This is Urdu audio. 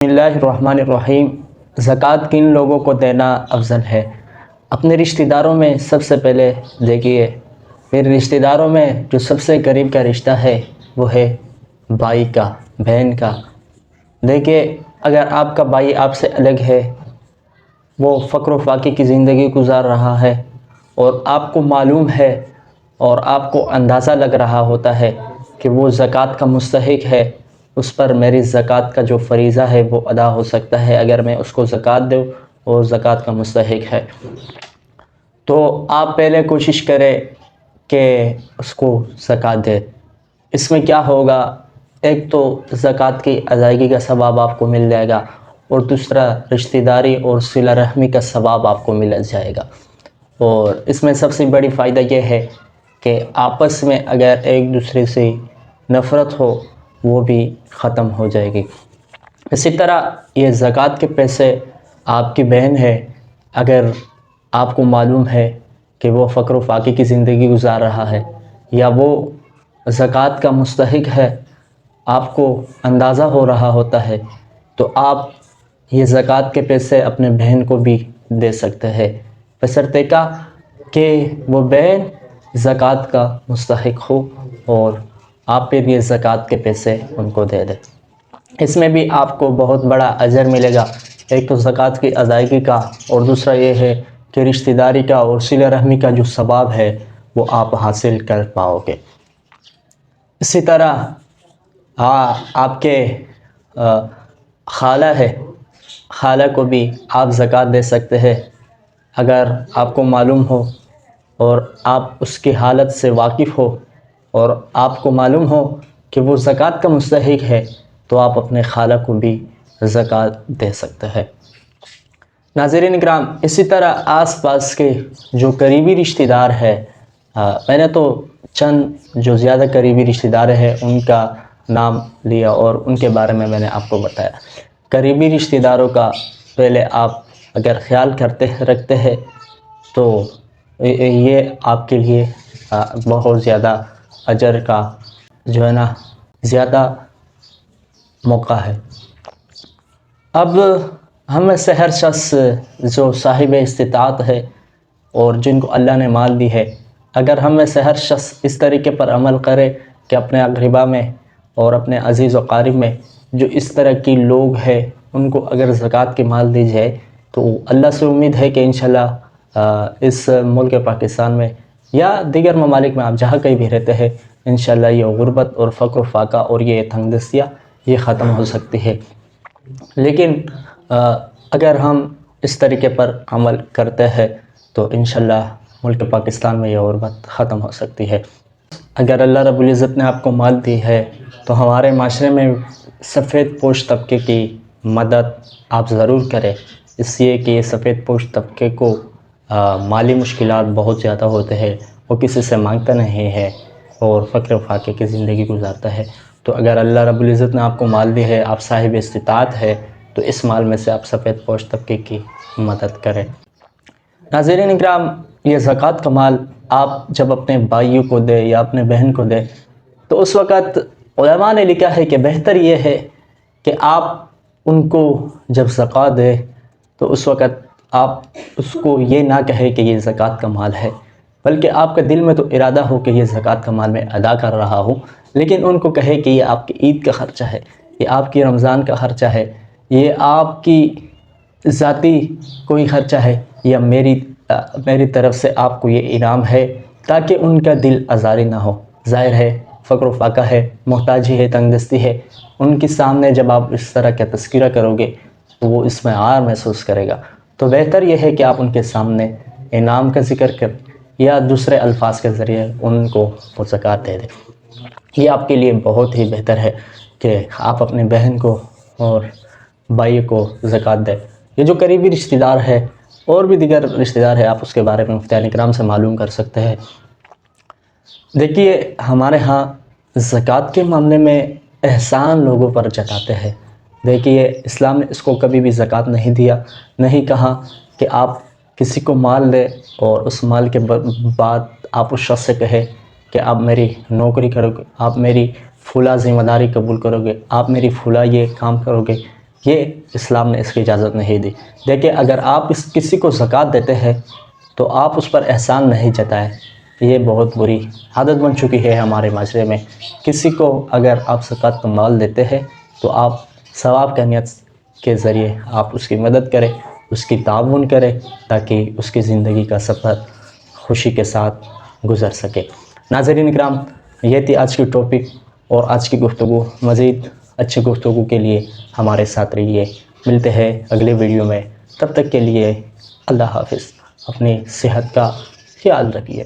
بسم اللہ الرحمن الرحیم۔ زکوٰۃ کن لوگوں کو دینا افضل ہے؟ اپنے رشتہ داروں میں سب سے پہلے دیکھیے، میرے رشتہ داروں میں جو سب سے قریب کا رشتہ ہے وہ ہے بھائی کا، بہن کا۔ دیکھیے، اگر آپ کا بھائی آپ سے الگ ہے، وہ فقر و فاقے کی زندگی گزار رہا ہے اور آپ کو معلوم ہے اور آپ کو اندازہ لگ رہا ہوتا ہے کہ وہ زکوٰۃ کا مستحق ہے، اس پر میری زکوٰۃ کا جو فریضہ ہے وہ ادا ہو سکتا ہے اگر میں اس کو زکوٰۃ دوں اور زکوٰۃ کا مستحق ہے، تو آپ پہلے کوشش کریں کہ اس کو زکوٰۃ دے۔ اس میں کیا ہوگا، ایک تو زکوٰۃ کی ادائیگی کا ثواب آپ کو مل جائے گا، اور دوسرا رشتہ داری اور صلہ رحمی کا ثواب آپ کو مل جائے گا۔ اور اس میں سب سے بڑی فائدہ یہ ہے کہ آپس میں اگر ایک دوسرے سے نفرت ہو وہ بھی ختم ہو جائے گی۔ اسی طرح یہ زکوٰۃ کے پیسے آپ کی بہن ہے، اگر آپ کو معلوم ہے کہ وہ فقر و فاقے کی زندگی گزار رہا ہے یا وہ زکوٰۃ کا مستحق ہے، آپ کو اندازہ ہو رہا ہوتا ہے، تو آپ یہ زکوٰۃ کے پیسے اپنے بہن کو بھی دے سکتے ہیں، بشرطیکہ کہ وہ بہن زکوٰۃ کا مستحق ہو اور آپ پھر یہ زکوٰۃ کے پیسے ان کو دے دیں۔ اس میں بھی آپ کو بہت بڑا اجر ملے گا، ایک تو زکوٰۃ کی ادائیگی کا، اور دوسرا یہ ہے کہ رشتہ داری کا اور صلہ رحمی کا جو ثواب ہے وہ آپ حاصل کر پاؤ گے۔ اسی طرح آپ کے خالہ ہے، خالہ کو بھی آپ زکوٰۃ دے سکتے ہیں اگر آپ کو معلوم ہو اور آپ اس کی حالت سے واقف ہو اور آپ کو معلوم ہو کہ وہ زکوٰۃ کا مستحق ہے، تو آپ اپنے خالہ کو بھی زکوٰۃ دے سکتے ہیں۔ ناظرین اکرام، اسی طرح آس پاس کے جو قریبی رشتہ دار ہے، میں نے تو چند جو زیادہ قریبی رشتہ دار ہیں ان کا نام لیا اور ان کے بارے میں نے آپ کو بتایا۔ قریبی رشتہ داروں کا پہلے آپ اگر خیال رکھتے ہیں تو یہ آپ کے لیے بہت زیادہ اجر کا جو ہے نا زیادہ موقع ہے۔ اب ہم میں سے ہر شخص جو صاحب استطاعت ہے اور جن کو اللہ نے مال دی ہے، اگر ہم میں سے ہر شخص اس طریقے پر عمل کرے کہ اپنے اقربا میں اور اپنے عزیز و قارب میں جو اس طرح کی لوگ ہیں ان کو اگر زکوٰۃ کی مال دی جائے، تو اللہ سے امید ہے کہ انشاءاللہ اس ملک پاکستان میں یا دیگر ممالک میں آپ جہاں کہیں بھی رہتے ہیں، انشاءاللہ یہ غربت اور فقر و فاقہ اور یہ تنگ دستیاں یہ ختم ہو سکتی ہے۔ لیکن اگر ہم اس طریقے پر عمل کرتے ہیں تو انشاءاللہ ملک پاکستان میں یہ غربت ختم ہو سکتی ہے۔ اگر اللہ رب العزت نے آپ کو مال دی ہے تو ہمارے معاشرے میں سفید پوش طبقے کی مدد آپ ضرور کریں، اس لیے کہ یہ سفید پوش طبقے کو مالی مشکلات بہت زیادہ ہوتے ہیں، وہ کسی سے مانگتا نہیں ہے اور فقر و فاقے کی زندگی گزارتا ہے۔ تو اگر اللہ رب العزت نے آپ کو مال دی ہے، آپ صاحب استطاعت ہے، تو اس مال میں سے آپ سفید پوش طبقے کی مدد کریں۔ ناظرین اکرام، یہ زکوٰۃ کا مال آپ جب اپنے بھائیوں کو دیں یا اپنے بہن کو دیں تو اس وقت علماء نے لکھا ہے کہ بہتر یہ ہے کہ آپ ان کو جب زکوٰۃ دیں تو اس وقت آپ اس کو یہ نہ کہیں کہ یہ زکوٰۃ کا مال ہے، بلکہ آپ کے دل میں تو ارادہ ہو کہ یہ زکوٰۃ کا مال میں ادا کر رہا ہوں، لیکن ان کو کہے کہ یہ آپ کی عید کا خرچہ ہے، یہ آپ کی رمضان کا خرچہ ہے، یہ آپ کی ذاتی کوئی خرچہ ہے، یا میری طرف سے آپ کو یہ انعام ہے، تاکہ ان کا دل آزاری نہ ہو۔ ظاہر ہے فقر و فاقہ ہے، محتاجی ہے، تنگ دستی ہے، ان کے سامنے جب آپ اس طرح کا تذکرہ کرو گے تو وہ اس میں عار محسوس کرے گا۔ تو بہتر یہ ہے کہ آپ ان کے سامنے انعام کا ذکر کر یا دوسرے الفاظ کے ذریعے ان کو وہ زکوٰۃ دے دیں۔ یہ آپ کے لیے بہت ہی بہتر ہے کہ آپ اپنے بہن کو اور بھائی کو زکوٰۃ دیں۔ یہ جو قریبی رشتہ دار ہے اور بھی دیگر رشتہ دار ہے، آپ اس کے بارے میں مفتیان اکرام سے معلوم کر سکتے ہیں۔ دیکھیے، ہمارے ہاں زکوٰۃ کے معاملے میں احسان لوگوں پر جتاتے ہیں۔ دیکھیے، اسلام نے اس کو کبھی بھی زکوٰۃ نہیں دیا، نہیں کہا کہ آپ کسی کو مال دے اور اس مال کے بعد آپ اس شخص سے کہے کہ آپ میری نوکری کرو گے، آپ میری فلاں ذمہ داری قبول کرو گے، آپ میری فلاں یہ کام کرو گے۔ یہ اسلام نے اس کی اجازت نہیں دی۔ دیکھیں اگر آپ کسی کو زکوٰۃ دیتے ہیں تو آپ اس پر احسان نہیں جتائیں، یہ بہت بری عادت بن چکی ہے ہمارے معاشرے میں۔ کسی کو اگر آپ زکوٰۃ کا مال دیتے ہیں تو آپ ثواب کا نیت کے ذریعے آپ اس کی مدد کریں، اس کی تعاون کریں، تاکہ اس کی زندگی کا سفر خوشی کے ساتھ گزر سکے۔ ناظرین کرام، یہ تھی آج کی ٹاپک اور آج کی گفتگو۔ مزید اچھی گفتگو کے لیے ہمارے ساتھ رہیے، ملتے ہیں اگلے ویڈیو میں، تب تک کے لیے اللہ حافظ، اپنی صحت کا خیال رکھیے۔